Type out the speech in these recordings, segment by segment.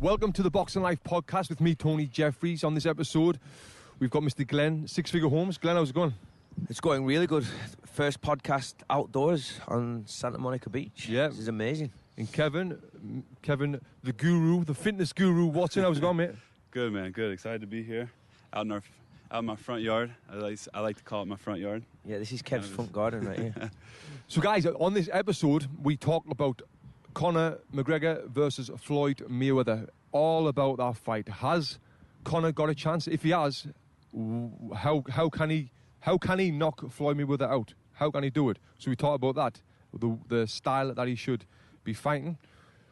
Welcome to the Boxing Life podcast with me, Tony Jeffries. On this episode, we've got Mr. Glenn, Six Figure Homes. Glenn, how's it going? It's going really good. First podcast outdoors on Santa Monica Beach. Yeah. This is amazing. And Kevin, the guru, the fitness guru, Watson, how's it going, mate? Good, man. Good. Excited to be here. Out in my front yard. I like to call it my front yard. Yeah, this is Kev's front garden right here. So, guys, on this episode, we talk about Conor McGregor versus Floyd Mayweather. All about that fight. Has Conor got a chance? If he has, how can he knock Floyd Mayweather out? How can he do it? So we talk about that, the style that he should be fighting.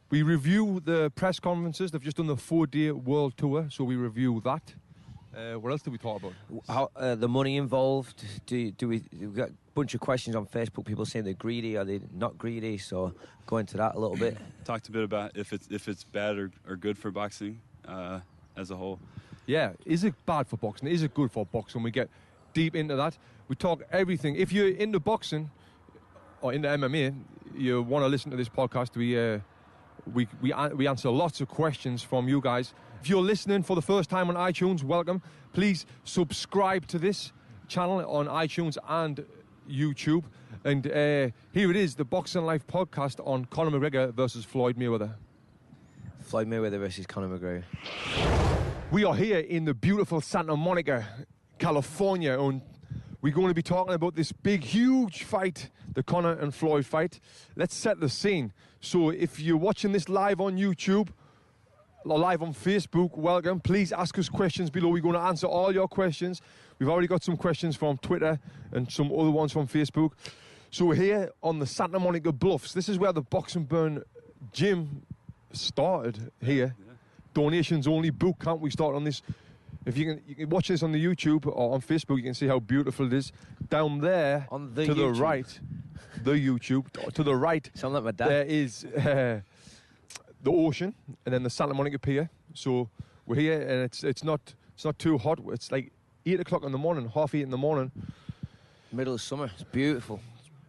We review the press conferences. They've just done the 4-day world tour, so we review that. What else did we talk about? How the money involved? We've got a bunch of questions on Facebook. People saying they're greedy. Are they not greedy? So go into that a little bit. Talked a bit about if it's bad or good for boxing as a whole. Yeah, is it bad for boxing? Is it good for boxing? We get deep into that. We talk everything. If you're into boxing or into MMA, you want to listen to this podcast. We answer lots of questions from you guys. If you're listening for the first time on iTunes, welcome. Please subscribe to this channel on iTunes and YouTube. And here it is, the Boxing Life podcast on Conor McGregor versus Floyd Mayweather. Floyd Mayweather versus Conor McGregor. We are here in the beautiful Santa Monica, California, and we're going to be talking about this big, huge fight, the Conor and Floyd fight. Let's set the scene. So if you're watching this live on YouTube, or live on Facebook, welcome. Please ask us questions below. We're going to answer all your questions. We've already got some questions from Twitter and some other ones from Facebook. So we're here on the Santa Monica Bluffs. This is where the Box and Burn gym started here. Yeah. Donations only boot camp. We start on this. If you can watch this on the YouTube or on Facebook, you can see how beautiful it is. Down there, on the to YouTube. the right, the YouTube, to the right, sound like my dad. There is the ocean, and then the Santa Monica Pier. So we're here, and it's not too hot. It's like 8 o'clock in the morning, 8:30 in the morning. Middle of summer. It's beautiful.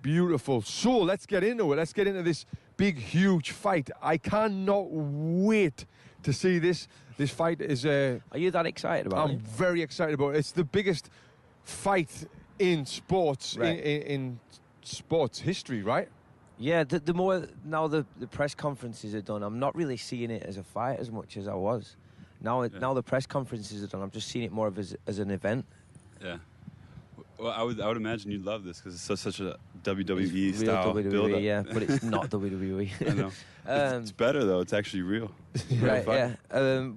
Beautiful. So let's get into it. Let's get into this big, huge fight. I cannot wait to see this. This fight is... Are you that excited about it? I'm very excited about it. It's the biggest fight in sports, right. in sports history, right? Yeah, the more now the press conferences are done, I'm not really seeing it as a fight as much as I was. Now the press conferences are done, I'm just seeing it more of as an event. Yeah. Well, I would imagine you'd love this because it's such a WWE style build-up. Yeah, but it's not WWE. I know. It's better though. It's actually real. Right. Yeah.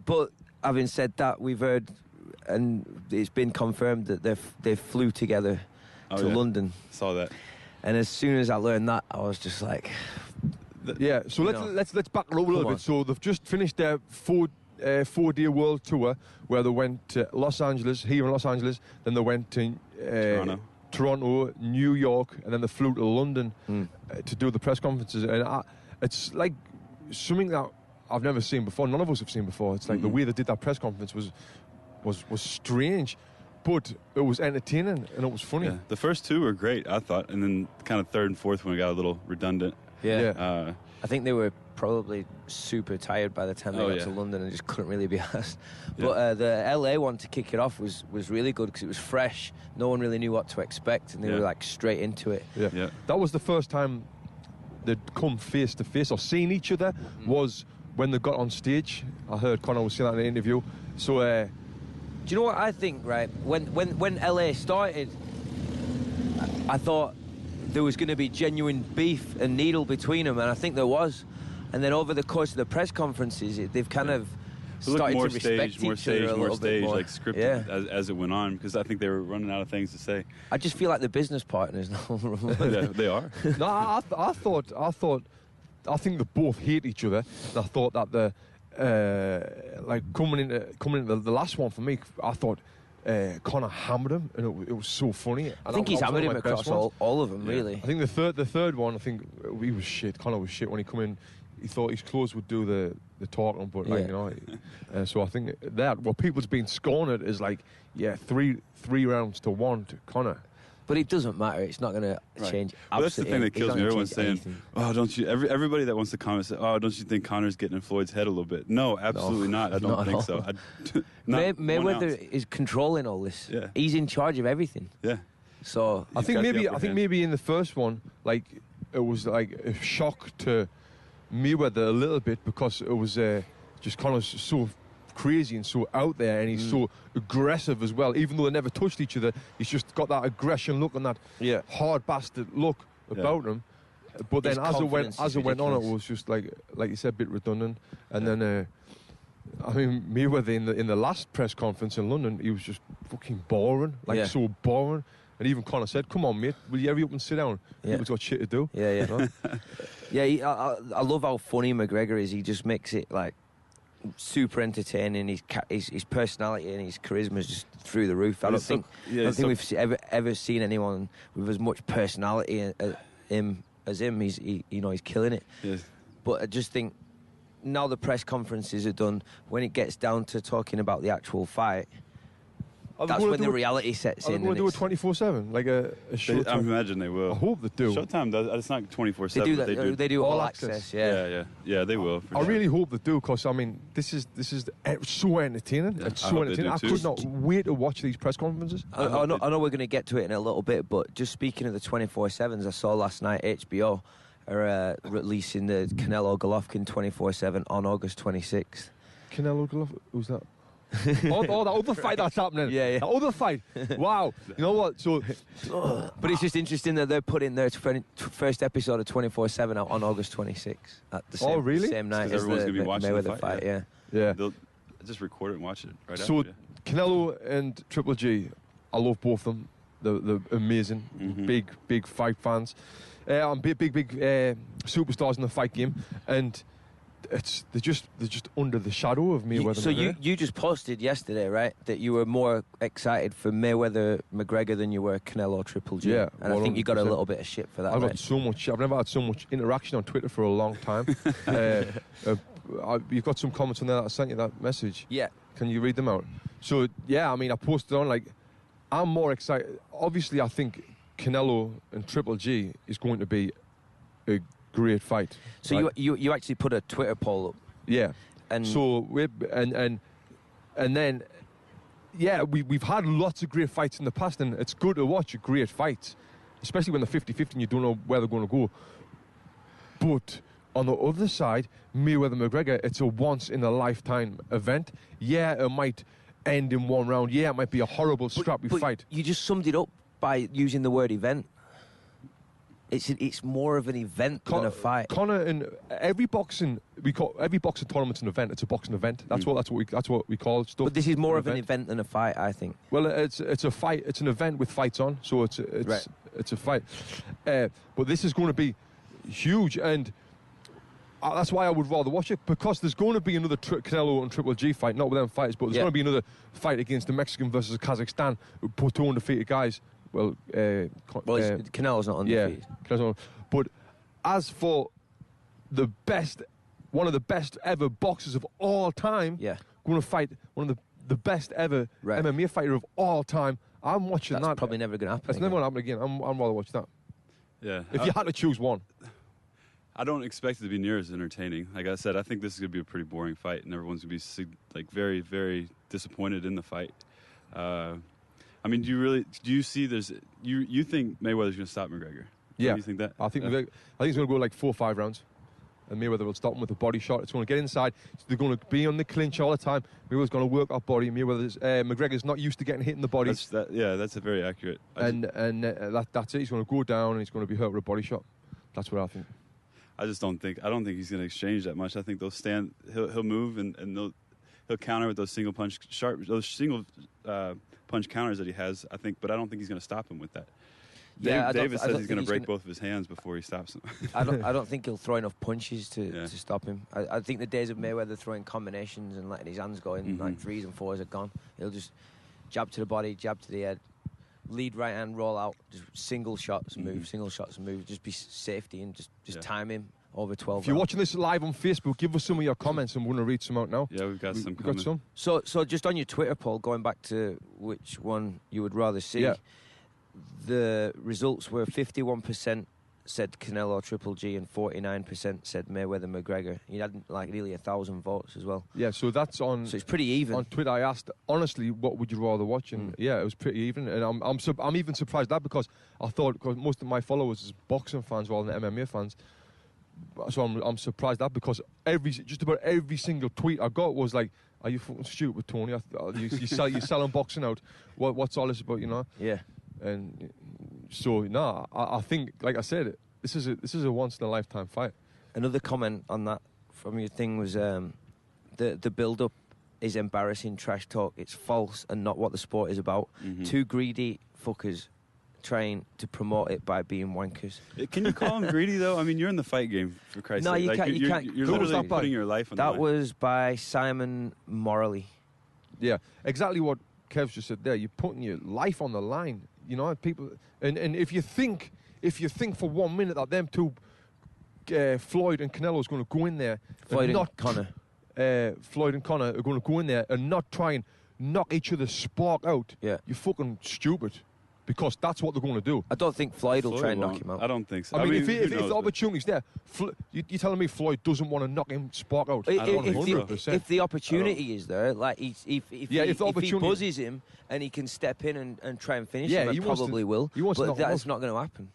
But having said that, we've heard, and it's been confirmed that they flew together to London. Saw that. And as soon as I learned that, I was just like, yeah. So let's back it up a little bit. So they've just finished their 4-day world tour where they went to Los Angeles, here in Los Angeles. Then they went to Toronto, New York, and then they flew to London to do the press conferences. And it's like something that I've never seen before. None of us have seen before. It's like the way they did that press conference was strange. But it was entertaining and it was funny. Yeah. The first two were great, I thought, and then kind of third and fourth one got a little redundant. Yeah. I think they were probably super tired by the time they got to London and just couldn't really be asked. But the LA one to kick it off was really good because it was fresh. No one really knew what to expect, and they were like straight into it. Yeah. That was the first time they'd come face to face or seen each other was when they got on stage. I heard Conor was saying that in the interview. So. Do you know what I think, right? When LA started, I thought there was going to be genuine beef and needle between them, and I think there was. And then over the course of the press conferences, they've kind of started to respect each other a little bit more. Like scripted as it went on, because I think they were running out of things to say. I just feel like they're business partners now. They are. No, I think they both hate each other. And I thought that coming into the last one for me, I thought Conor hammered him, and it was so funny. I think he's hammered him across all of them, really. I think the third one, I think he was shit. Conor was shit when he come in. He thought his clothes would do the talking, but so I think that what people's been scorned is 3 rounds to 1 to Conor. But it doesn't matter. It's not going to change. Well, that's the thing that kills me. Everyone's saying, anything. "Oh, don't you?" Everybody that wants to comment says, "Oh, don't you think Conor's getting in Floyd's head a little bit?" No, absolutely not. I don't think so. Mayweather is controlling all this. Yeah. He's in charge of everything. Yeah. So I think maybe in the first one, like it was like a shock to Mayweather a little bit because it was just Conor's so crazy and so out there, and he's so aggressive as well. Even though they never touched each other, he's just got that aggression look and that hard bastard look about him. But then as it went on, it was just like you said, a bit redundant. And then I mean, Mayweather in the last press conference in London, he was just fucking boring, so boring. And even Conor said, "Come on, mate, will you hurry up and sit down? People's got shit to do." Yeah. I love how funny McGregor is. He just makes it like super entertaining. His personality and his charisma is just through the roof. I don't think we've ever seen anyone with as much personality as him. He's killing it. Yes. But I just think now the press conferences are done. When it gets down to talking about the actual fight, that's when the reality sets in. Are they going to do it 24/7, like a Showtime? I imagine they will. I hope they do. Showtime does. It's not 24/7. They do that. They do all access. Yeah, they will. I really hope they do, because I mean, this is so entertaining. It's so entertaining. I could not wait to watch these press conferences. I know we're going to get to it in a little bit, but just speaking of the 24/7s, I saw last night HBO are releasing the Canelo Golovkin 24/7 on August 26th. Canelo Golovkin, who's that? that other fight that's happening. Yeah. That other fight. Wow. You know what? So, but it's just interesting that they're putting their first episode of 24/7 out on August 26th at the same night as everyone's gonna be watching Mayweather the fight. Yeah. They'll just record it and watch it right after. So, Canelo and Triple G, I love both of them. They're amazing. Big fight fans. I'm big superstars in the fight game, and they're just under the shadow of Mayweather. So you just posted yesterday, right, that you were more excited for Mayweather McGregor than you were Canelo Triple G. Yeah, and I think you got a little bit of shit for that. I've never had so much interaction on Twitter for a long time. You've got some comments on there that I sent you that message. Yeah. Can you read them out? So yeah, I mean, I posted on I'm more excited. Obviously, I think Canelo and Triple G is going to be a great fight. So right? you actually put a Twitter poll up. Yeah. And so and then we've had lots of great fights in the past, and it's good to watch a great fight, especially when they're 50-50 and you don't know where they're going to go. But on the other side, Mayweather McGregor, it's a once in a lifetime event. Yeah, it might end in one round. Yeah, it might be a horrible scrappy fight. You just summed it up by using the word event. It's more of an event than a fight. Conor, and every boxing tournament's an event. It's a boxing event. That's what we call stuff. But this is more of an event than a fight, I think. Well, it's a fight. It's an event with fights on. So it's a fight. But this is going to be huge, and that's why I would rather watch it, because there's going to be another Canelo and Triple G fight, not with them fighters, but there's going to be another fight against the Mexican versus Kazakhstan, two undefeated guys. Well, Canelo's not undefeated. Yeah, but as for one of the best ever boxers of all time, going to fight one of the best ever MMA fighter of all time, I'm watching that. That's probably never going to happen. It's never going to happen again. I'm rather watch that. Yeah. If you had to choose one. I don't expect it to be near as entertaining. Like I said, I think this is going to be a pretty boring fight, and everyone's going to be very, very disappointed in the fight. I mean, do you see you think Mayweather's going to stop McGregor? Yeah. Do you think that? I think it's going to go like 4 or 5 rounds. And Mayweather will stop him with a body shot. It's going to get inside. They're going to be on the clinch all the time. Mayweather's going to work our body. McGregor's not used to getting hit in the body. That's a very accurate. That's it. He's going to go down and he's going to be hurt with a body shot. That's what I think. I don't think he's going to exchange that much. I think they'll stand. He'll move and he'll counter with those single punch punch counters that he has. I think, but I don't think he's going to stop him with that. David says he's going to break both of his hands before he stops him. I don't think he'll throw enough punches to stop him. I think the days of Mayweather throwing combinations and letting his hands go in like 3s and 4s are gone. He'll just jab to the body, jab to the head, lead right hand, roll out, just single shots, move, single shots, move. Just be safety and just time him over 12 If you're watching this live on Facebook, give us some of your comments and we're going to read some out now. Yeah, we've got some. So just on your Twitter poll, going back to which one you would rather see, the results were 51% said Canelo Triple G and 49% said Mayweather McGregor. He had like nearly 1,000 votes as well. Yeah, so that's on. So it's pretty even. On Twitter, I asked honestly, what would you rather watch? And yeah, it was pretty even. And I'm even surprised that because I thought because most of my followers is boxing fans rather than MMA fans. So I'm surprised that because just about every single tweet I got was like, "Are you fucking stupid, Tony? You're selling boxing out. What's all this about? You know?" Yeah. And so I think, like I said, this is a once in a lifetime fight. Another comment on that from your thing was the build up is embarrassing trash talk. It's false and not what the sport is about. Two greedy fuckers trying to promote it by being wankers. Can you call him greedy though? I mean, you're in the fight game for Christ's No, sake. you can't. You're literally putting your life on the line. That was by Simon Morley. Yeah, exactly what Kev's just said there. You're putting your life on the line. You know, people, and if you think for 1 minute that them two, Floyd and Canelo's going to go in there, Floyd and Conor are going to go in there and not try and knock each other's spark out. Yeah, you're fucking stupid, because that's what they're going to do. I don't think Floyd will try and knock him out. I don't think so. I mean if the opportunity's there, you're telling me Floyd doesn't want to knock him spark out? If the opportunity is there, like if he buzzes him and he can step in and try and finish him, he probably will. But that's not going to happen.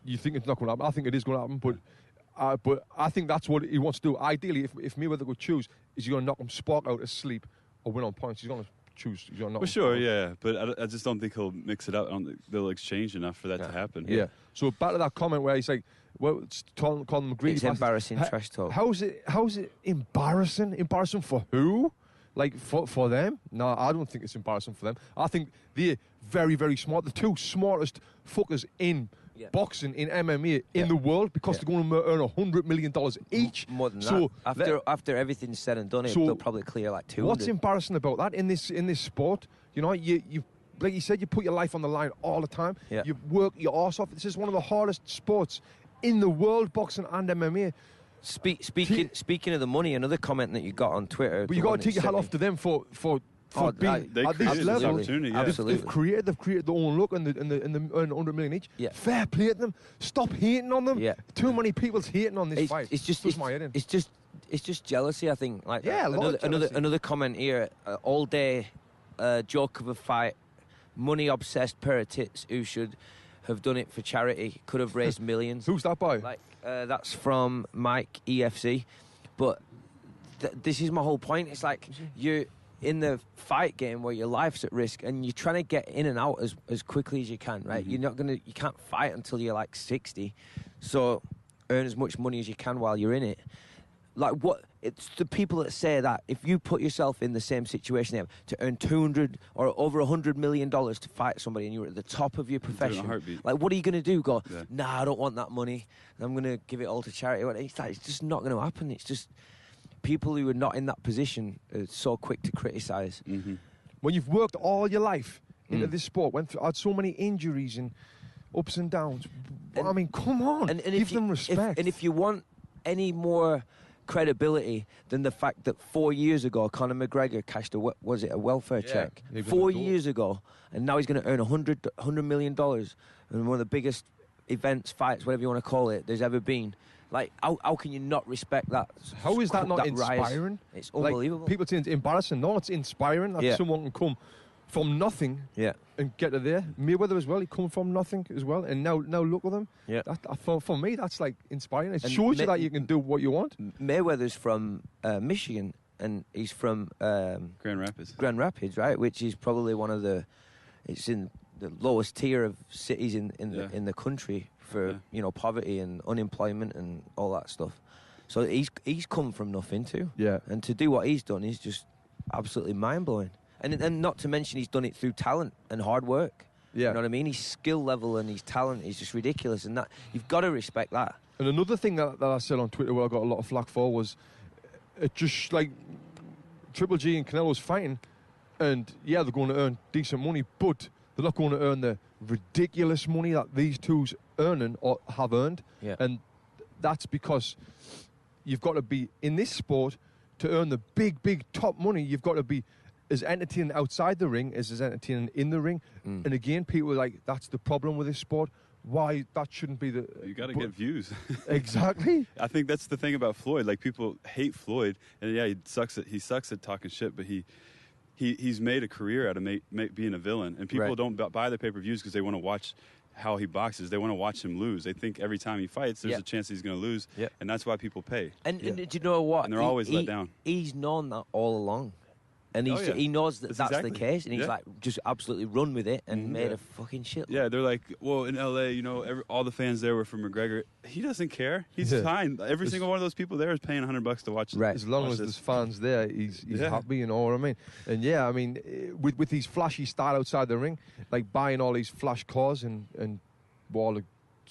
You think it's not going to happen? I think it is going to happen, but I think that's what he wants to do. Ideally, if Mayweather could choose, is he going to knock him spark out asleep or win on points? He's going to choose. He's going to knock him sure, yeah, but I just don't think he'll mix it up. I don't think they'll exchange enough for that to happen. Yeah. So back to that comment where he's like, well, it's calling them greedy. It's embarrassing trash talk. How's it embarrassing? Embarrassing for who? Like for them? No, I don't think it's embarrassing for them. I think they're very, very smart. The two smartest fuckers in boxing, in MMA, in the world, because they're going to earn $100 million each. More than that. After everything's said and done, they'll probably clear like 200. What's embarrassing about that in this sport? You know, you like you said, you put your life on the line all the time. Yeah. You work your arse off. This is one of the hardest sports in the world, boxing and MMA. Speaking of the money, another comment that you got on Twitter. But you got to take your hat off to them for being at this level. Absolutely. They've created their own look and they earn 100 million each. Yeah. Fair play to them. Stop hating on them. Yeah. Too many people's hating on this fight. It's just jealousy, I think. Like jealousy. Another comment here. All day, joke of a fight. Money obsessed pair of tits who should have done it for charity. Could have raised millions. Who's that by? Like that's from Mike EFC. But this is my whole point. It's like you're in the fight game where your life's at risk and you're trying to get in and out as quickly as you can, right? You can't fight until you're like 60. So earn as much money as you can while you're in it. Like it's the people that say that if you put yourself in the same situation they have to earn 200 or over $100 million to fight somebody and you're at the top of your profession, like what are you going to do? Go, nah, I don't want that money. I'm going to give it all to charity. It's just not going to happen. It's just people who are not in that position are so quick to criticise. When you've worked all your life into this sport, had so many injuries and ups and downs. I mean, come on, give them respect. And if you want any more credibility than the fact that 4 years ago Conor McGregor cashed a welfare check 4 years ago, and now he's going to earn $100 million in one of the biggest events, fights, whatever you want to call it, there's ever been. Like, how can you not respect that? How is that not inspiring? It's unbelievable. Like, people say it's embarrassing. No, it's inspiring that someone can come from nothing and get to there. Mayweather as well, he come from nothing as well, and now look at them. Yeah. For me, that's like inspiring. It shows you that you can do what you want. Mayweather's from Michigan, and he's from Grand Rapids. Grand Rapids, right? Which is probably one of it's in the lowest tier of cities in the country for poverty and unemployment and all that stuff. So he's come from nothing too. Yeah. And to do what he's done is just absolutely mind blowing. And not to mention he's done it through talent and hard work. Yeah. You know what I mean? His skill level and his talent is just ridiculous, and that you've got to respect that. And another thing that I said on Twitter where I got a lot of flack for was it just like Triple G and Canelo's fighting, and they're going to earn decent money, but they're not going to earn the ridiculous money that these two's earning or have earned. Yeah. And that's because you've got to be in this sport to earn the big top money. You've got to be as entertaining outside the ring as entertaining in the ring. And again, people are like, that's the problem with this sport. Why that shouldn't be the... You got to get views. Exactly. I think that's the thing about Floyd. Like, people hate Floyd, and yeah, he sucks at talking shit, but he's made a career out of being a villain, and people don't buy the pay-per-views because they want to watch how he boxes. They want to watch him lose. They think every time he fights, there's a chance he's going to lose, and that's why people pay. And do you know what? And they're always let down. He's known that all along. And he knows that that's exactly the case, and he's like, just absolutely run with it and made a fucking shit. Yeah, they're like, well, in LA, all the fans there were from McGregor. He doesn't care. He's fine. Every single one of those people there is paying $100 to watch. Right. As long as there's fans there, he's happy. You know what I mean? And yeah, I mean, with these flashy style outside the ring, like buying all these flash cars and all the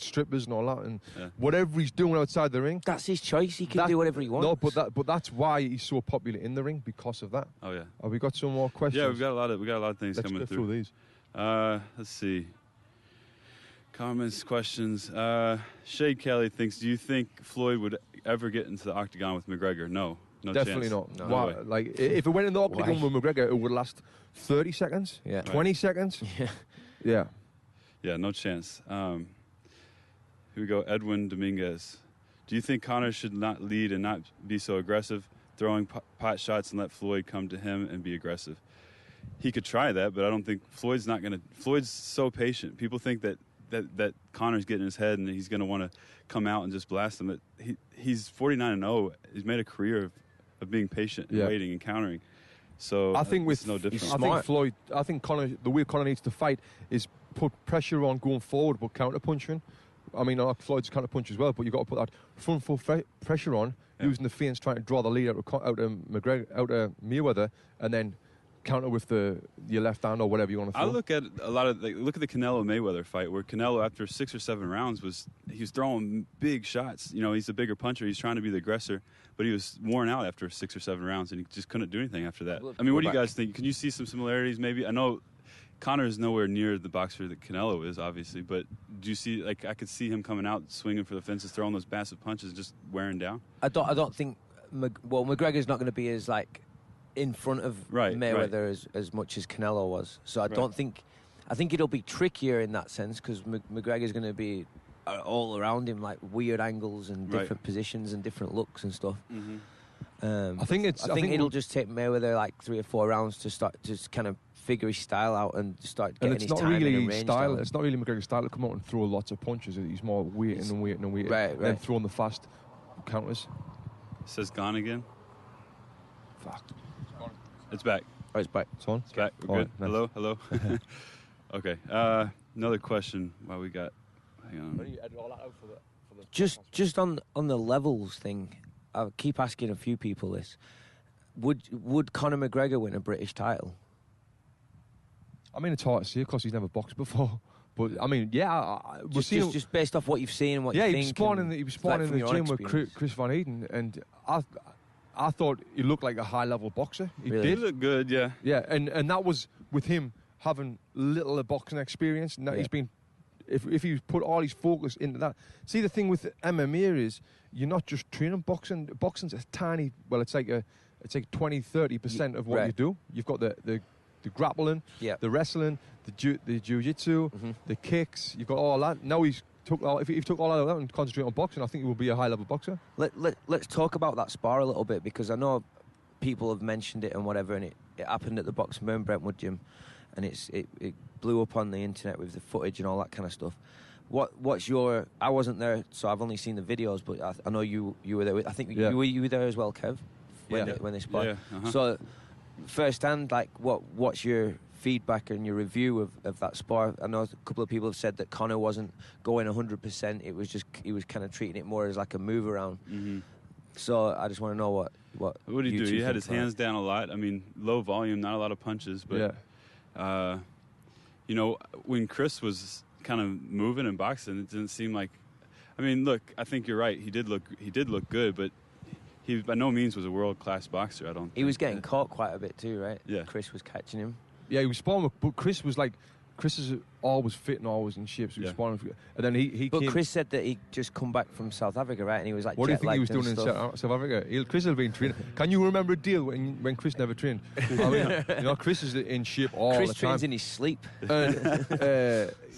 strippers and all that, and whatever he's doing outside the ring, that's his choice. He can do whatever he wants. No, but that's why he's so popular in the ring, because of that. Oh yeah. Have we got some more questions? Yeah, we got a lot of things coming through. Let's go through these. Let's see. Comments, questions. Shade Kelly thinks, do you think Floyd would ever get into the octagon with McGregor? No definitely chance. not. No. Why? Like, if it went in the octagon with McGregor, it would last 30 seconds, 20 seconds. Yeah, no chance. Here we go, Edwin Dominguez. Do you think Conor should not lead and not be so aggressive, throwing pot shots, and let Floyd come to him and be aggressive? He could try that, but I don't think Floyd's not going to. Floyd's so patient. People think that Conor's getting in his head and he's going to want to come out and just blast him. He's 49-0. He's made a career of being patient and waiting and countering. So I think it's no different. I think Conor, the way Conor needs to fight is put pressure on going forward, but counter punching. I mean, Floyd's counter punch as well, but you've got to put that front foot pressure on, using the feints, trying to draw the lead out of McGregor, out of Mayweather, and then counter with your left hand or whatever you want to throw. I look at look at the Canelo Mayweather fight, where Canelo, after 6 or 7 rounds, he was throwing big shots. He's a bigger puncher. He's trying to be the aggressor, but he was worn out after 6 or 7 rounds, and he just couldn't do anything after that. I mean, what do you guys think? Can you see some similarities? Maybe I know Conor is nowhere near the boxer that Canelo is, obviously, but do you see, like, I could see him coming out, swinging for the fences, throwing those massive punches, just wearing down? I don't think, McGregor's not going to be as, like, in front of Mayweather as much as Canelo was. So I think it'll be trickier in that sense, because McGregor's going to be all around him, like weird angles and different positions and different looks and stuff. I think it'll just take Mayweather like 3 or 4 rounds to start just kind of figure his style out and start getting his timing and range down. It's not really McGregor's style to come out and throw lots of punches. He's more waiting and waiting and waiting, and then throwing the fast counters. It says gone again. Fuck. It's back. Oh, it's back. It's on. It's back. We're good. Nice. Hello. Okay. Another question. While we got, hang on. Just on the levels thing, I keep asking a few people this. Would Conor McGregor win a British title? I mean, it's hard to see because he's never boxed before. But I mean, just based off what you've seen and what you think. Yeah, he was spawning in the gym with Chris Van Eden, and I thought he looked like a high-level boxer. He did. He looked good, yeah. Yeah, and that was with him having little boxing experience. Now he's been, if he put all his focus into that. See, the thing with MMA is you're not just training boxing. Boxing's a tiny. Well, it's like 20-30% of what you do. You've got the grappling, the wrestling, the jiu-jitsu, the kicks. You've got all that. Now if he took all that and concentrate on boxing, I think he will be a high-level boxer. Let's talk about that spar a little bit, because I know people have mentioned it and whatever, and it happened at the Boxing Burn Brentwood gym, and it blew up on the internet with the footage and all that kind of stuff. What's your? I wasn't there, so I've only seen the videos, but I know you were there. I think you were there as well, Kev, when they sparred. Yeah. So firsthand, like what's your feedback and your review of that spar? I know a couple of people have said that Conor wasn't going 100%. It was just he was kind of treating it more as like a move around. So I just want to know what did he do? He had his hands down a lot. I mean, low volume, not a lot of punches, but when Chris was kind of moving and boxing, it didn't seem like. I mean, look, I think you're right. He did look good, but he by no means was a world-class boxer. I don't. He was getting caught quite a bit too, right? Yeah. Chris was catching him. Yeah, he was sparring, but Chris was like Chris is always fit and always in shape. So he was sparring, and then he But came. Chris said that he'd just come back from South Africa, right? And he was like, What do you think he was doing in stuff. South Africa? Chris had been training. Can you remember a deal when Chris never trained? I mean, you know, Chris is in shape all Chris the time. trains in his sleep.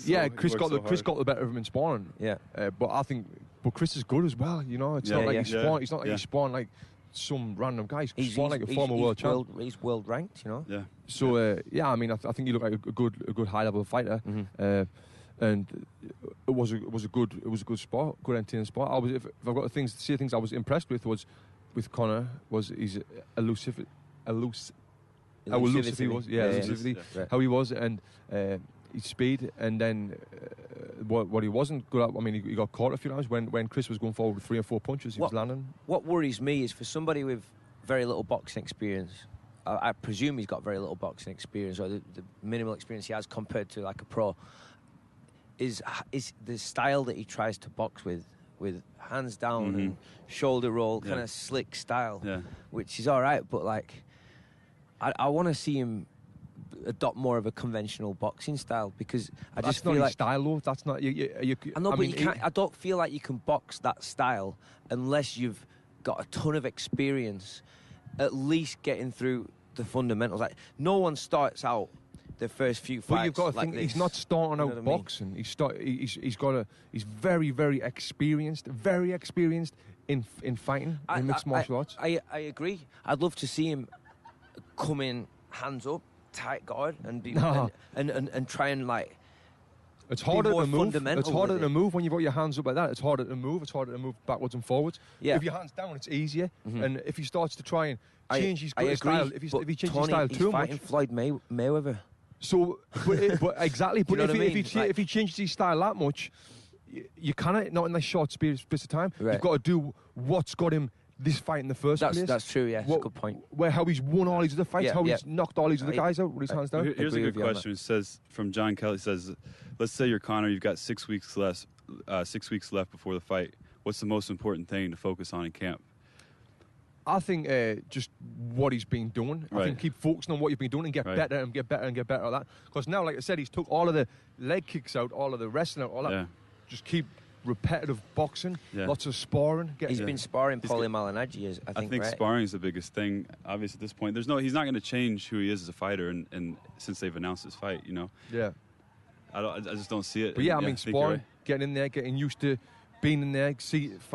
Yeah, Chris got so the better of him in sparring. Yeah. But Chris is good as well. You know, it's not like he's sparring. It's not like he's sparring like some random guys. He's sparring like a former world champ. He's world ranked, you know. Yeah. So I mean, I think you look like a good high level fighter. And it was a good sport, good entertaining sport. If I've got things I was impressed with Conor was his elusivity. How elusive he was, elusivity. Right. How he was, and his speed, and then what he wasn't good at. I mean, he got caught a few times when Chris was going forward with 3 or 4 punches. He was landing. What worries me is for somebody with very little boxing experience. I presume he's got very little boxing experience, or the minimal experience he has compared to like a pro. Is the style that he tries to box with hands down and shoulder roll, kind of slick style, which is all right, but like I want to see him adopt more of a conventional boxing style, because I just feel like style, though. That's not you. I know, but you can't. I don't feel like you can box that style unless you've got a ton of experience, at least getting through the fundamentals. Like no one starts out the first few fights. But you've got to think he's not starting out what boxing. I mean? He's very, very experienced in fighting in mixed martial arts. I agree. I'd love to see him come in hands up, tight guard, and be and try and like. It's harder more to move. fundamental It's harder with to it. move when you've got your hands up like that. It's harder to move. It's harder to move backwards and forwards. Yeah. If your hands down, it's easier. And if he starts to try and change his I style, agree, if he but changes his Tony, style he's too much. fighting Floyd Mayweather. So, but exactly. But know what I mean? if he changes his style that much, you cannot, not in a short space of time. Right. You've got to do what's got him this fight in the first place. That's true. Yeah, that's a good point. How he's won all these other fights, Yeah, how yeah. he's knocked all these other guys out with his hands down. Here's a Agree good with you on question. It says from John Kelly. It says, let's say you're Conor. You've got 6 weeks left. 6 weeks left before the fight. What's the most important thing to focus on in camp? I think just what he's been doing. I think keep focusing on what you've been doing and get better and get better and get better at that. Because now, like I said, he's took all of the leg kicks out, all of the wrestling out, all that. Yeah. Just keep repetitive boxing, lots of sparring. He's been sparring Paulie Malignaggi, I think right? Sparring is the biggest thing. Obviously, at this point, he's not going to change who he is as a fighter, and since they've announced his fight, you know. Yeah. I just don't see it. But I mean, sparring, getting in there, getting used to being in there,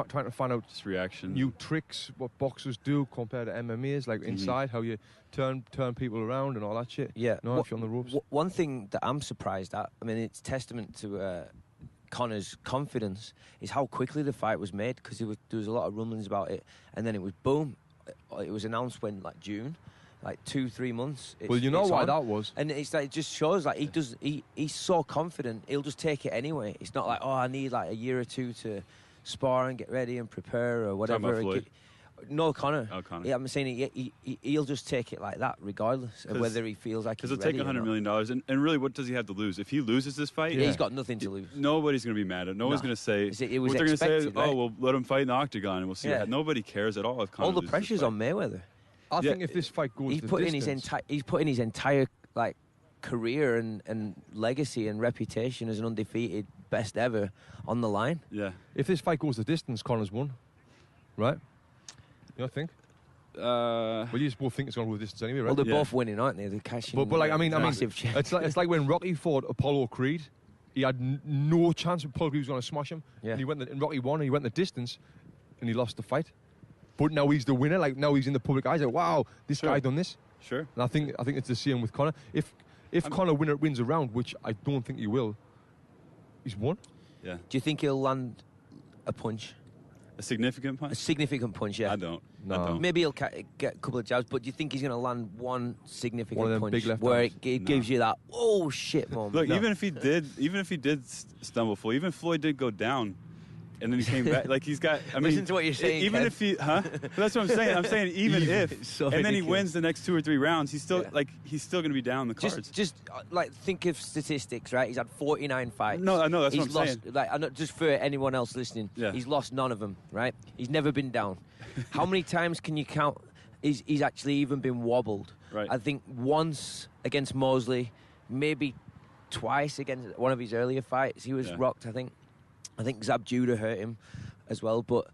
trying to find out just reaction, new tricks, what boxers do compared to MMAs, like inside, how you turn people around and all that shit. Yeah. No, if you're on the ropes. One thing that I'm surprised at, I mean, it's testament to Conor's confidence, is how quickly the fight was made, because there was a lot of rumblings about it, and then it was boom. It was announced when, like, June. Like 2-3 months. Well, you know why that was, and it's like it just shows like he's so confident. He'll just take it anyway. It's not like I need like a year or two to spar and get ready and prepare or whatever. No, Conor. Oh, Conor. Yeah, I'm saying he'll just take it like that, regardless of whether he feels like he's ready. Because he'll take $100 million, and really, what does he have to lose? If he loses this fight, he's got nothing to lose. Nobody's going to be mad at him. No one's going to say. It was what they're going to say is, right? "Oh, we'll let him fight in the octagon, and we'll see." Nobody cares at all if Conor all the loses pressure's this fight. on Mayweather. I think if this fight goes, he's put in his entire like career and legacy and reputation as an undefeated best ever on the line. Yeah. If this fight goes the distance, Conor's won, right? You don't think? Well, you just both think it's going to go the distance anyway, right? Well, they're both winning, aren't they? They're cashing. But like I mean, check. it's like when Rocky fought Apollo Creed. He had no chance. Apollo Creed was going to smash him. Yeah. And he went in Rocky 1, and he went the distance, and he lost the fight. But now he's the winner. Like now he's in the public eyes. Like, wow, this guy done this. Sure. And I think it's the same with Conor. If Conor wins a round, which I don't think he will, he's won. Yeah. Do you think he'll land a punch? A significant punch? A significant punch, yeah. I don't. Maybe he'll get a couple of jabs, but do you think he's going to land one significant punch big left where arms? it gives you that oh shit moment? Look, even if he did stumble, even Floyd did go down. And then he came back. Like he's got. I mean, listen to what you're saying. Even Kev. if he, That's what I'm saying. I'm saying even if, so and then he ridiculous. wins the next 2 or 3 rounds. He's still he's still going to be down the cards. Just like think of statistics, right? He's had 49 fights. No, I know that's he's what I'm lost, saying. Like, I'm not just for anyone else listening. Yeah. He's lost none of them, right? He's never been down. How many times can you count? He's actually even been wobbled. Right. I think once against Mosley, maybe twice against one of his earlier fights. He was rocked, I think. I think Zab Judah hurt him as well. But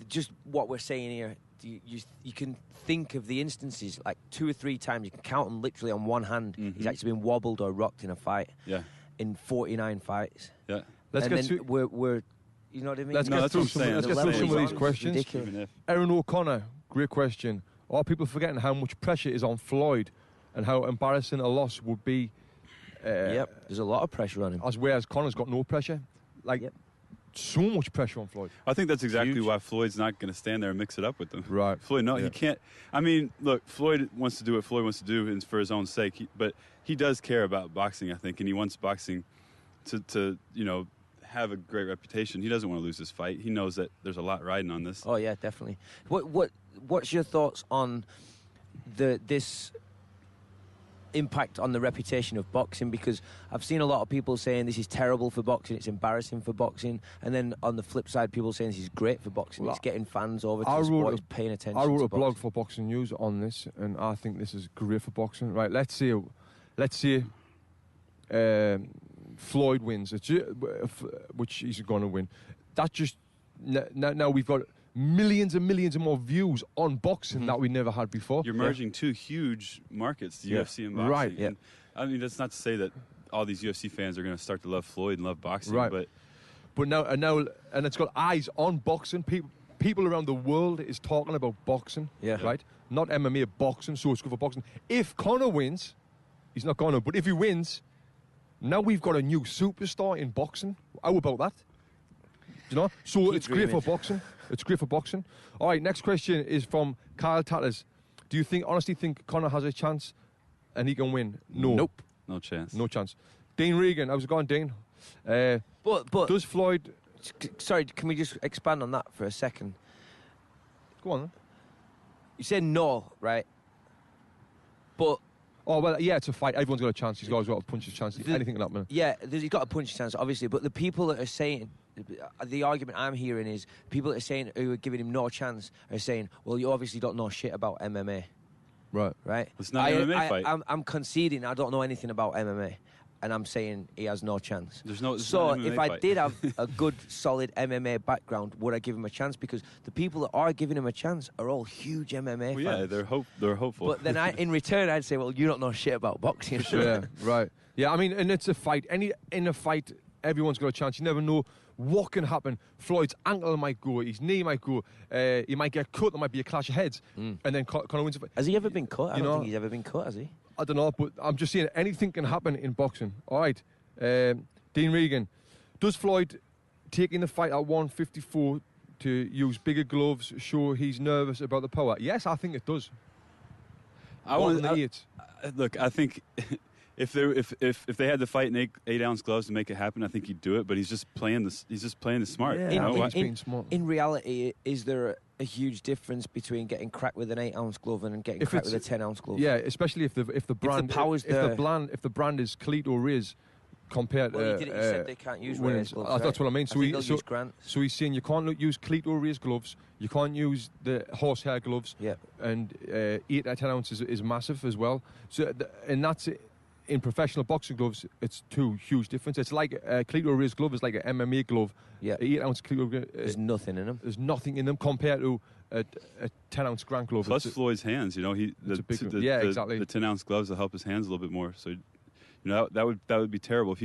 just what we're saying here, you can think of the instances, like 2 or 3 times, you can count them literally on one hand. He's actually been wobbled or rocked in a fight in 49 fights. Let's and get then we're you know what I mean? Let's get through some of these questions. Ridiculous. Aaron O'Connor, great question. Are people forgetting how much pressure is on Floyd and how embarrassing a loss would be? There's a lot of pressure on him. Whereas Conor's got no pressure. So much pressure on Floyd. I think that's exactly why Floyd's not going to stand there and mix it up with them. Right. Floyd, he can't. I mean, look, Floyd wants to do what Floyd wants to do for his own sake, but he does care about boxing, I think, and he wants boxing to have a great reputation. He doesn't want to lose this fight. He knows that there's a lot riding on this. Oh yeah, definitely. What's your thoughts on this impact on the reputation of boxing? Because I've seen a lot of people saying this is terrible for boxing, it's embarrassing for boxing, and then on the flip side, people saying this is great for boxing. It's getting fans over to the sport, it's paying attention. I wrote to a blog for Boxing News on this, and I think this is great for boxing. Right, let's see Floyd wins, which he's going to win. That just now we've got millions and millions of more views on boxing that we never had before. You're merging 2 huge markets, the UFC and boxing. Right. And, I mean, that's not to say that all these UFC fans are going to start to love Floyd and love boxing, right? But now, and it's got eyes on boxing. People around the world is talking about boxing, right? Not MMA, boxing. So it's good for boxing. If Conor wins, he's not going to. But if he wins, now we've got a new superstar in boxing. How about that? So it's great for boxing. It's great for boxing. All right, next question is from Kyle Tatters. Do you honestly think Conor has a chance and he can win? No. Nope. No chance. No chance. Dean Regan, how's it going, Dean? But does Floyd... Sorry, can we just expand on that for a second? Go on, then. You said no, right? But... Oh, well, yeah, it's a fight. Everyone's got a chance. He's got a puncher's chance. Anything can happen. Yeah, he's got a puncher's chance, obviously. But the people that are saying... The argument I'm hearing is people that are saying who are giving him no chance are saying, well, you obviously don't know shit about MMA. Right? It's not an MMA fight. I'm conceding I don't know anything about MMA. And I'm saying he has no chance. So if I did have a good, solid MMA background, would I give him a chance? Because the people that are giving him a chance are all huge MMA fans. Yeah, they're hopeful. But then in return, I'd say, well, you don't know shit about boxing. Yeah, right. Yeah, I mean, and it's a fight. In a fight, everyone's got a chance. You never know what can happen. Floyd's ankle might go, his knee might go, he might get cut, there might be a clash of heads, and then Conor wins a fight. Has he ever been cut? I don't think he's ever been cut, has he? I don't know, but I'm just saying anything can happen in boxing. All right, Dean Regan, does Floyd taking the fight at 154 to use bigger gloves show he's nervous about the power? Yes, I think it does. Look, I think if they had to fight in 8-ounce gloves to make it happen, I think he'd do it. But he's just playing the smart. Yeah, in reality, is there a huge difference between getting cracked with an 8-ounce glove and getting cracked with a 10-ounce glove? Yeah, especially if the brand if the brand is Cleat or Riz compared to. He said they can't use Riz gloves. That's what I mean. So he's saying you can't use Cleat or Riz gloves. You can't use the horsehair gloves. Yeah. And 8 to 10 ounces is massive as well. So and that's it. In professional boxing gloves, it's 2 huge difference. It's like a Cleat or Riz glove is like an MMA glove. Yeah. 8-ounce Cleat or Riz. There's nothing in them. There's nothing in them compared to a 10-ounce Grant glove. Plus Floyd's hands, exactly. The 10-ounce gloves will help his hands a little bit more. So, that would be terrible if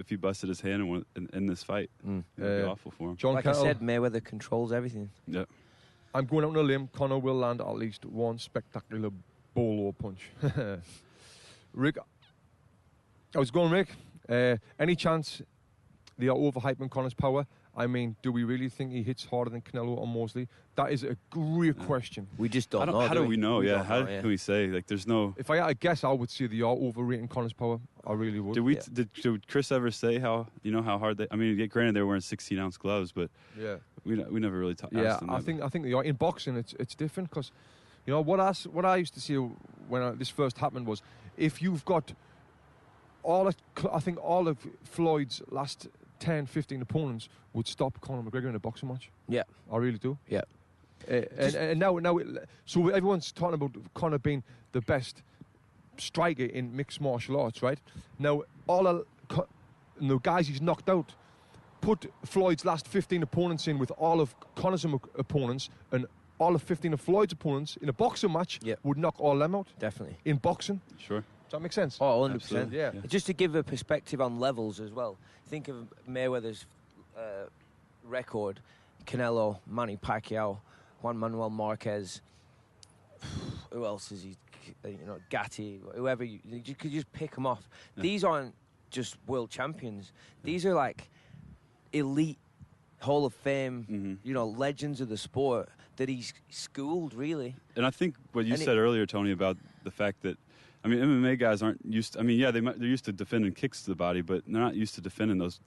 he busted his hand in this fight. It would be awful for him. Like I said, Mayweather controls everything. Yeah. I'm going out on a limb. Conor will land at least one spectacular bolo punch. Rick, I was going, Rick. Any chance they are overhyping Conor's power? I mean, do we really think he hits harder than Canelo or Mosley? That is a great question. We just don't know. How do we know? How can we say? Like, there's no... If I had to guess, I would say they are overrating Conor's power. I really would. Did Chris ever say how hard they... I mean, granted, they were wearing 16-ounce gloves, but we never really talked. Yeah, I think they are. In boxing, it's different because, what I used to see when this first happened was if you've got all of Floyd's last 10, 15 opponents would stop Conor McGregor in a boxing match. Yeah. I really do. Yeah. And now so everyone's talking about Conor being the best striker in mixed martial arts, right? Now, the guys he's knocked out, put Floyd's last 15 opponents in with all of Conor's opponents, and all of 15 of Floyd's opponents in a boxing match would knock all them out. Definitely. In boxing. Sure. Does that make sense? Oh, 100%. Absolutely. Yeah. Just to give a perspective on levels as well. Think of Mayweather's record, Canelo, Manny Pacquiao, Juan Manuel Marquez. Who else is he? Gatti, whoever. You could just pick them off. Yeah. These aren't just world champions. These are like elite Hall of Fame, legends of the sport that he's schooled, really. And I think what you said earlier, Tony, about the fact that, I mean, MMA guys aren't used to, they're used to defending kicks to the body, but they're not used to defending those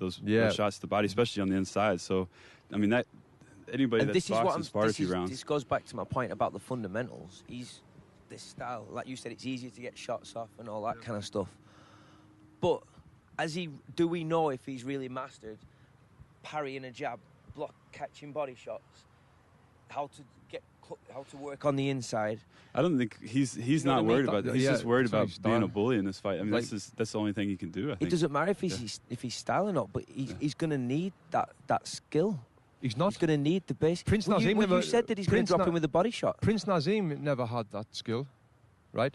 shots to the body, especially on the inside. So, I mean, that anybody that's boxing Sparta a few rounds. This goes back to my point about the fundamentals. He's this style. Like you said, it's easier to get shots off and all that kind of stuff. But do we know if he's really mastered parrying a jab, catching body shots, how to work on the inside? I don't think he's not worried about that. He's just worried about being a bully in this fight. I mean, that's the only thing he can do, I think. It doesn't matter if he's style or not, but he's going to need that skill. He's not. He's going to need the base. Prince Nazim you said that he's going to drop him with a body shot. Prince Nazim never had that skill, right?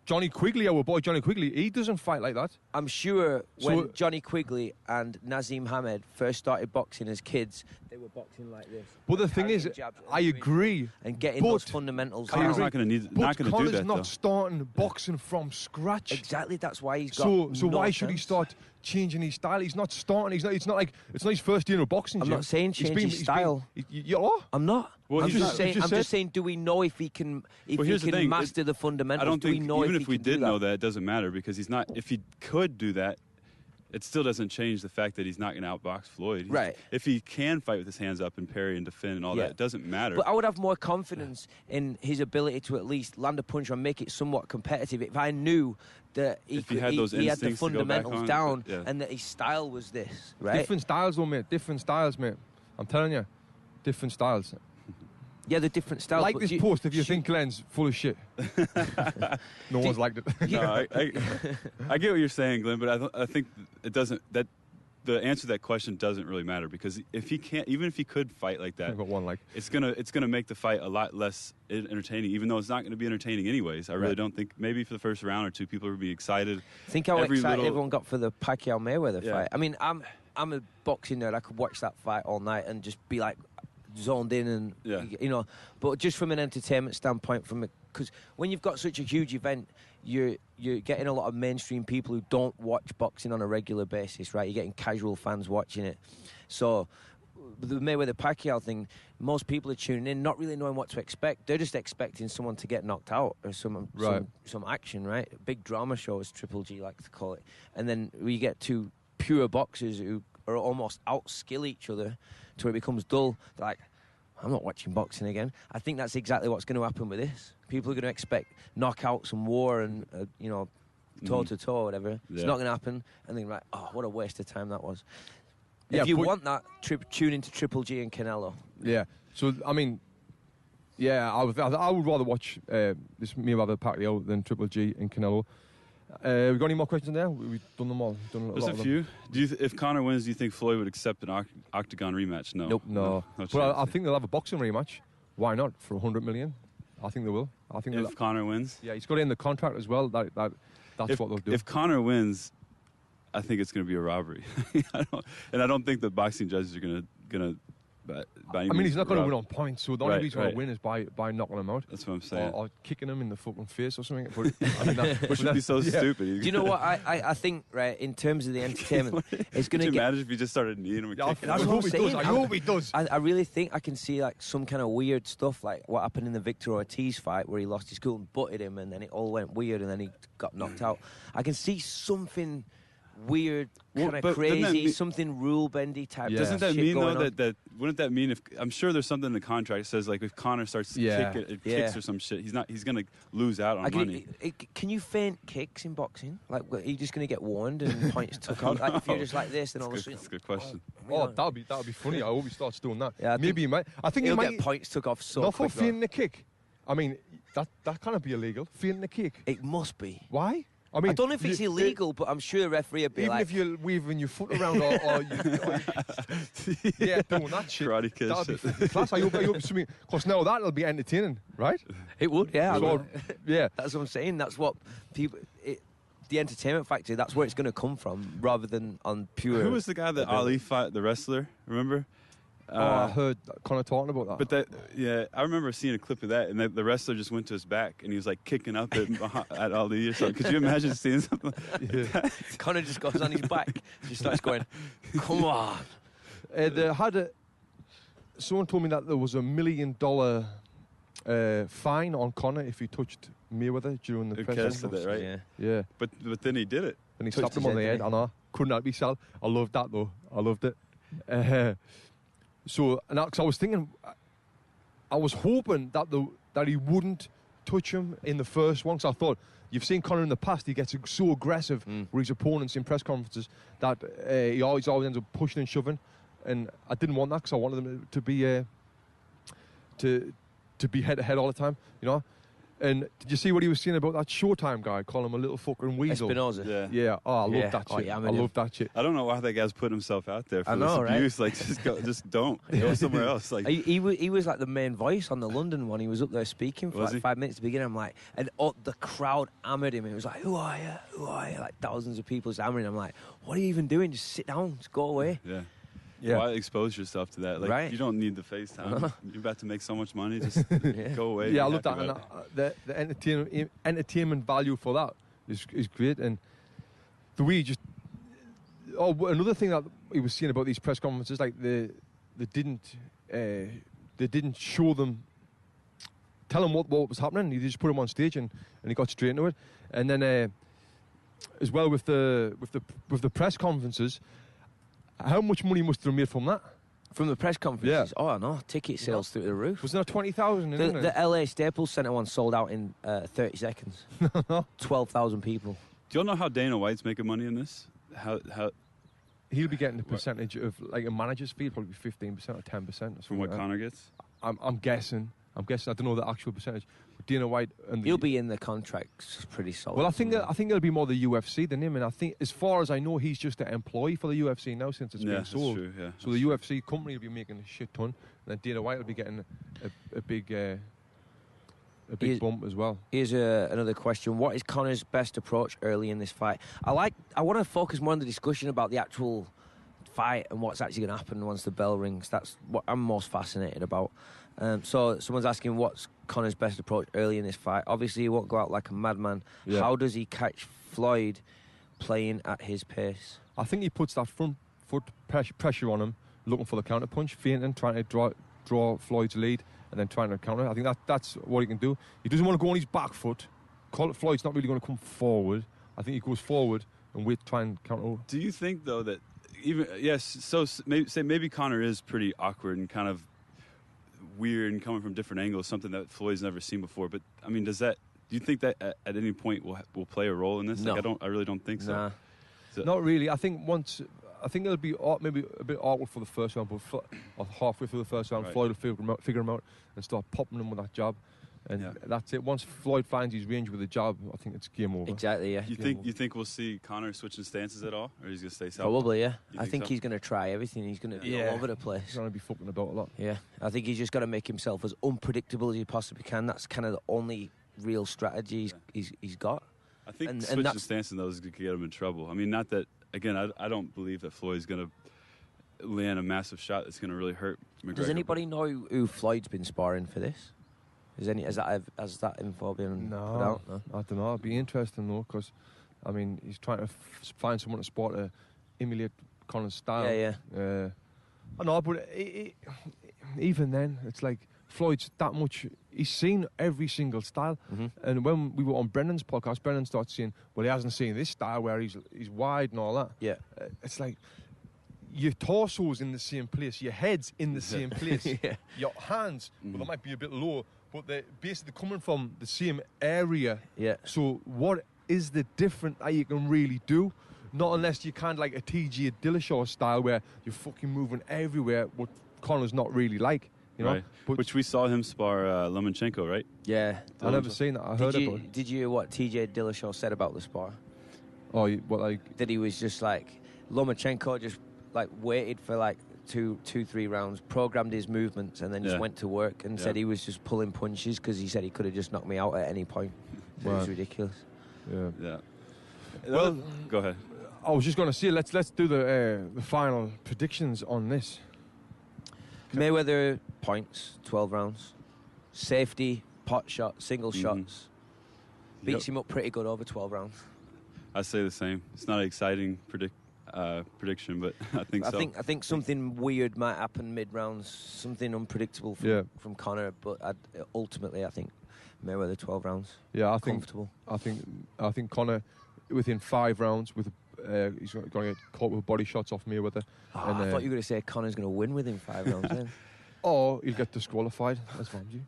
Johnny Quigley, our boy Johnny Quigley, he doesn't fight like that. I'm sure when Johnny Quigley and Nazim Hamed first started boxing as kids, they were boxing like this. But the thing is, I agree. And getting those fundamentals. Conor's not going to do that, Conor's not starting boxing from scratch. Exactly, that's why he's got So why should he start changing his style? He's not starting. It's not his first year of boxing. I'm not saying change his style. You are? I'm not. Well, I'm just saying, do we know if he can master the fundamentals? I don't think, even if we did know that, it doesn't matter, because he's not. If he could do that, it still doesn't change the fact that he's not going to outbox Floyd. Right. If he can fight with his hands up and parry and defend and all that, it doesn't matter. But I would have more confidence in his ability to at least land a punch or make it somewhat competitive if I knew that he had the fundamentals down and that his style was this, right? Different styles, though, mate. Different styles, mate. I'm telling you. Different styles. Yeah, the different styles. Like this post if you think Glenn's full of shit. No one's liked it. No, I get what you're saying, Glenn, but I think it doesn't. That the answer to that question doesn't really matter, because if he can't, even if he could fight like that, I've got one like. It's gonna make the fight a lot less entertaining. Even though it's not going to be entertaining anyways. I really don't think. Maybe for the first round or two, people would be excited. Think how excited everyone got for the Pacquiao Mayweather fight. I mean, I'm a boxing nerd. I could watch that fight all night and just be like zoned in, and but just from an entertainment standpoint, because when you've got such a huge event, you're getting a lot of mainstream people who don't watch boxing on a regular basis, right? You're getting casual fans watching it. So the Mayweather Pacquiao thing, most people are tuning in not really knowing what to expect. They're just expecting someone to get knocked out or some action, right? A big drama show, as Triple G likes to call it. And then we get two pure boxers who are almost outskill each other to where it becomes dull. They're like, I'm not watching boxing again. I think that's exactly what's going to happen with this. People are going to expect knockouts and war and, toe-to-toe or whatever. Yeah. It's not going to happen. And they're like, oh, what a waste of time that was. If you want that, tune into Triple G and Canelo. Yeah. So, I mean, I would rather watch this Mayweather Pacquiao than Triple G and Canelo. We got any more questions there? We've done them all. There's a few. If Conor wins, do you think Floyd would accept an octagon rematch? No. Nope. No. Well, I think they'll have a boxing rematch. Why not? For 100 million. I think they will. If Conor wins? Yeah, he's got it in the contract as well. That's what they'll do. If Conor wins, I think it's going to be a robbery. I don't think the boxing judges are going to. He's not going to win on points, so the only reason he's going to win is by knocking him out. That's what I'm saying. Or kicking him in the fucking face or something. Which would be so stupid. Do you know what? I think, right, in terms of the entertainment, it's going to get... Could you imagine if he just started kneeing him and kicking him? I hope he does. I really think I can see like some kind of weird stuff, like what happened in the Victor Ortiz fight where he lost his cool and butted him and then it all went weird and then he got knocked out. I can see something weird, kind of crazy, something rule-bendy type. Yeah. Doesn't that mean, though, that wouldn't that mean if... I'm sure there's something in the contract that says, like, if Conor starts kicks or some shit, he's going to lose out on money. Can you feint kicks in boxing? Like, are you just going to get warned and points took out? Like, if you're just like this, then all of a sudden... That's a good question. That would be funny. I hope he starts doing that. Yeah, maybe he might. I think he'll he might get points took off so not quick. For feinting the kick. I mean, that can't be illegal. Feeding the cake. It must be. Why? I mean, I don't know if it's illegal, but I'm sure a referee would be even like... if you're waving your foot around or yeah, doing that shit. Karate Kid That'd be shit. fucking class. I hope something, because now that'll be entertaining, right? It would, yeah. So, yeah. That's what I'm saying. That's what people... the entertainment factor, that's where it's going to come from, rather than on pure... Who was the guy that Ali fought, the wrestler? Remember? I heard Conor talking about that. But I remember seeing a clip of that, and the wrestler just went to his back, and he was like kicking up at Ali or something. Could you imagine seeing something like that? Conor just goes on his back, just starts going, come on. Someone told me that there was $1 million fine on Conor if he touched Mayweather during the press conference. That, right? Yeah. But then he did it. And he slapped him on the head. I know. Couldn't help myself. I loved that, though. I loved it. So, and cause I was thinking, I was hoping that he wouldn't touch him in the first one. Because I thought, you've seen Conor in the past, he gets so aggressive with his opponents in press conferences that he always ends up pushing and shoving. And I didn't want that because I wanted them to be head to head all the time, you know. And did you see what he was saying about that Showtime guy, calling him a little fucking weasel? Espinosa. Yeah. Oh, I love that shit. I love that shit. I don't know why that guy's putting himself out there for this know, abuse. right? Like, just don't. Go somewhere else. Like he was like the main voice on the London one. He was up there speaking for like 5 minutes to begin. I'm like, and the crowd hammered him. It was like, who are you? Who are you? Like thousands of people hammering. I'm like, what are you even doing? Just sit down. Just go away. Yeah. Yeah. Why expose yourself to that? Like, right. You don't need the FaceTime. You're about to make so much money. Just go away. Yeah, I love that. And the entertainment value for that is great. And the way just... Oh, another thing that he was saying about these press conferences, like they didn't show them, tell them what was happening. They just put him on stage and he got straight into it. And then as well with the press conferences, how much money must they have made from that? From the press conferences? Yeah. Oh, no. Ticket sales through the roof. Wasn't there 20,000 in it? The LA Staples Center one sold out in 30 seconds. 12,000 people. Do y'all know how Dana White's making money in this? How he'll be getting a percentage of, like a manager's fee, probably 15% or 10%. From what Conor gets? I'm guessing. I don't know the actual percentage. But Dana White and he'll be in the contracts pretty solid. Well, I think it'll be more the UFC than him. And I think, as far as I know, he's just an employee for the UFC now since it's been sold. That's true, yeah. So the UFC company will be making a shit ton, and then Dana White will be getting a big bump as well. Here's another question. What is Conor's best approach early in this fight? I want to focus more on the discussion about the actual fight and what's actually going to happen once the bell rings. That's what I'm most fascinated about. So someone's asking what's Conor's best approach early in this fight. Obviously, he won't go out like a madman. Yeah. How does he catch Floyd playing at his pace? I think he puts that front foot pressure on him, looking for the counter punch, feinting, trying to draw Floyd's lead, and then trying to counter. I think that's what he can do. He doesn't want to go on his back foot. Floyd's not really going to come forward. I think he goes forward and try and counter. Do you think, though, that so maybe Conor is pretty awkward and kind of weird and coming from different angles, something that Floyd's never seen before. But I mean, do you think that at any point will play a role in this? No. Like, I really don't think so. Nah. Not really. I think it'll be maybe a bit awkward for the first round, or halfway through the first round, right. Floyd will figure him out and start popping him with that jab. And that's it. Once Floyd finds his range with the jab, I think it's game over. Exactly, yeah. You think we'll see Conor switching stances at all? Or he's going to stay south? Probably, yeah. I think he's going to try everything. He's going to be all over the place. He's going to be fucking about a lot. Yeah. I think he's just got to make himself as unpredictable as he possibly can. That's kind of the only real strategy he's got. I think switching stances, though, is going to get him in trouble. I mean, not that, again, I don't believe that Floyd's going to land a massive shot that's going to really hurt McGregor. Does anybody know who Floyd's been sparring for this? Has that info been put out? No, I don't know. It'd be interesting though, because I mean, he's trying to find someone to sport to emulate Conor's style. Yeah. I know, but even then, it's like Floyd's that much. He's seen every single style, and when we were on Brennan's podcast, Brennan started saying, "Well, he hasn't seen this style where he's wide and all that." Yeah, it's like your torso's in the same place, your head's in the same place, your hands, well, they might be a bit low. But they're basically coming from the same area. Yeah. So what is the difference that you can really do? Not unless you kind of like a TJ Dillashaw style where you're fucking moving everywhere, what Conor's not really like. you know. Right. But Which we saw him spar Lomachenko, right? Yeah. I never seen that. I heard about it. Did you hear what TJ Dillashaw said about the spar? Oh, what, like? That he was just like, Lomachenko just like waited for like 2-3 rounds, programmed his movements, and then just went to work and said he was just pulling punches because he said he could have just knocked me out at any point. So it was ridiculous. Yeah. Well, go ahead. I was just going to say, let's do the final predictions on this. Mayweather points, 12 rounds. Safety, pot shot, single shots. Beats him up pretty good over 12 rounds. I say the same. It's not an exciting prediction, but I think so. I think something weird might happen mid-rounds, something unpredictable from Conor, but ultimately I think Mayweather 12 rounds. Yeah, comfortable. I think Conor within 5 rounds with he's going to get caught with body shots off Mayweather. I thought you were going to say Conor's going to win within 5 rounds then. Or he'll get disqualified. That's fine,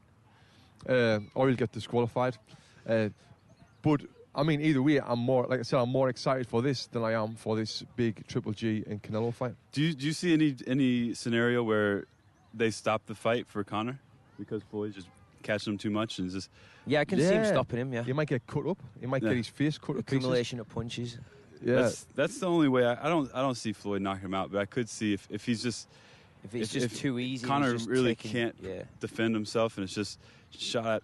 or he'll get disqualified. But I mean, either way, I'm more excited for this than I am for this big Triple G and Canelo fight. Do you see any scenario where they stop the fight for Conor because Floyd's just catching him too much and just? Yeah, I can see him stopping him. Yeah, he might get cut up. He might get his face cut up. Accumulation of punches. Yeah, that's the only way. I don't see Floyd knocking him out, but I could see if he's just. If it's just too easy, Conor really can't defend himself, and it's just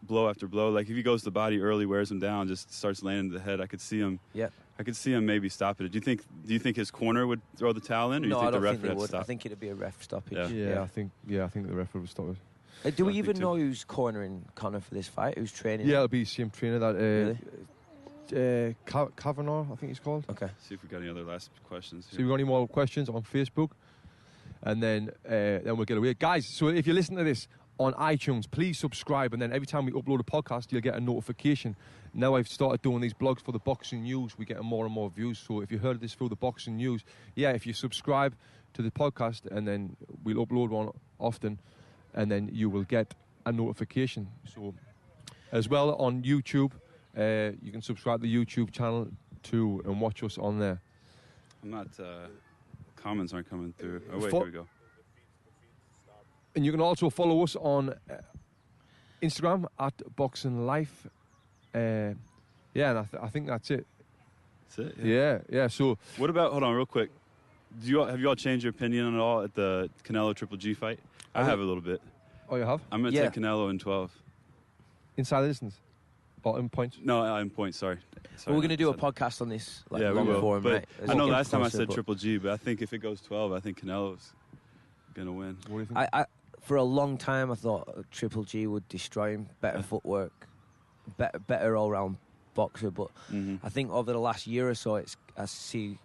blow after blow. Like if he goes to the body early, wears him down, just starts landing the head. I could see him. Yeah. I could see him maybe stopping it. Do you think his corner would throw the towel in, or do you think the ref would stop? I think it'd be a ref stoppage. I think the ref would stop it. Do we even know who's cornering Conor for this fight? Who's training? Yeah, it'll be the same trainer that. Really? Kavanaugh, I think he's called. Okay. See if we got any other last questions. See if we got any more questions on Facebook, and then we'll get away, guys. So if you listen to this on iTunes, please subscribe, and then every time we upload a podcast, you'll get a notification. Now I've started doing these blogs for the Boxing News. We're getting more and more views. So if you heard this through the Boxing News, if you subscribe to the podcast, and then we'll upload one often, and then you will get a notification. So as well on YouTube. You can subscribe to the YouTube channel too and watch us on there. I'm not. Comments aren't coming through. Oh wait, here we go. And you can also follow us on Instagram at Boxing Life. And I think that's it. That's it. Yeah. So what about? Hold on, real quick. Have you all changed your opinion at all at the Canelo Triple G fight? I have a little bit. Oh, you have? I'm gonna take Canelo in 12. Inside the distance. In points? No, in points. Sorry, we're going to do a podcast on this. We will. Form, but right? I know last time I said Triple G, but I think if it goes 12, I think Canelo's going to win. What do you think? I for a long time, I thought Triple G would destroy him. Better footwork, better all-round boxer. But I think over the last year or so, I see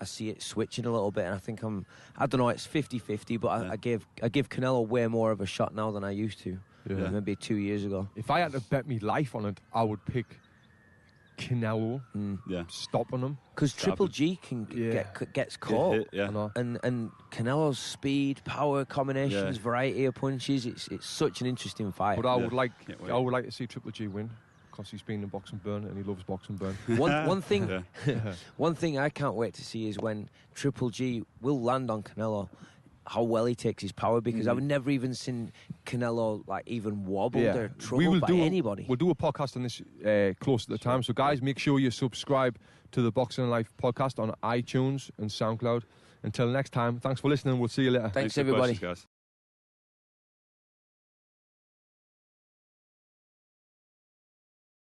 it switching a little bit, and I think I don't know, it's 50-50, but I give Canelo way more of a shot now than I used to. Yeah. Maybe 2 years ago. If I had to bet me life on it, I would pick Canelo. Stopping him. Because Triple G gets caught. And Canelo's speed, power, combinations, variety of punches. It's such an interesting fight. But I would like to see Triple G win, because he's been in Boxing Burn and he loves Boxing Burn. One thing I can't wait to see is when Triple G will land on Canelo, how well he takes his power, because I've never even seen Canelo even wobbled or troubled by anybody. We'll do a podcast on this close to the time. So guys, make sure you subscribe to the Boxing Life podcast on iTunes and SoundCloud. Until next time, thanks for listening. We'll see you later. Thanks everybody. Guys.